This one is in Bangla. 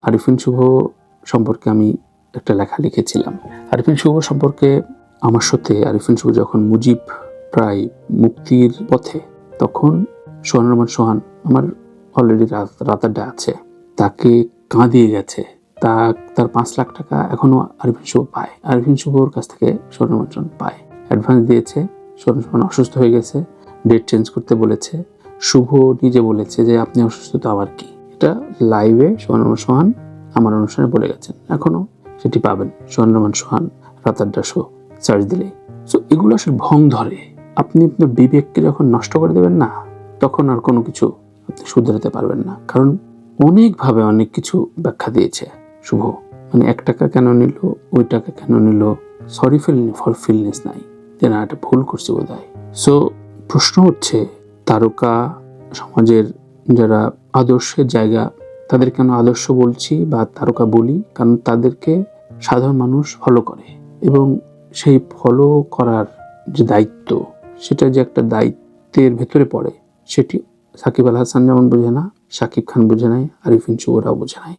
আরিফিন শুভ সম্পর্কে আমি একটা লেখা লিখেছিলাম। আরিফিন শুভ সম্পর্কে আমার সাথে আরিফিন শুভ যখন মুজিব প্রায় মুক্তির পথে, তখন সোহান রহমান সোহান আমার অলরেডি রাতারটা আছে, তাকে কাঁদিয়ে গেছে। তার 5 লাখ টাকা এখনো আরিফিন শুভ পায়। আরিফিন শুভর কাছ থেকে সোহান রহমান সোহান পায়, অ্যাডভান্স দিয়েছে। সোহান সোহান অসুস্থ হয়ে গেছে, ডেট চেঞ্জ করতে বলেছে। শুভ নিজে বলেছে যে আপনি অসুস্থ তো আবার কি। এটা লাইভে সোহান রহমান সোহান আমার অনুষ্ঠানে বলে গেছেন। এখনো সেটি পাবেন সোহান রহমান সোহান রাতারডা শো সার্চ দিলেই। সো এগুলো আসলে ভং ধরে। আপনি আপনার বিবেককে যখন নষ্ট করে দেবেন না, তখন আর কোনো কিছু আপনি শুধরাতে পারবেন না। কারণ অনেকভাবে অনেক কিছু ব্যাখ্যা দিয়েছে শুভ। মানে 1 টাকা কেন নিল, ওই টাকা কেন নিল, সরি ফর ফিলনেস নাই, যে না এটা ভুল করছে বোধ হয়। সো প্রশ্ন হচ্ছে, তারকা সমাজের যারা আদর্শের জায়গা, তাদের কেন আদর্শ বলছি বা তারকা বলি? কারণ তাদেরকে সাধারণ মানুষ ফলো করে, এবং সেই ফলো করার যে দায়িত্ব, সেটা যে একটা দায়িত্বের ভেতরে পড়ে, সেটি সাকিব আল হাসান যেমন বোঝে না, শাকিব খান বোঝে নাই, আরিফিন শুভরাও বোঝে নাই।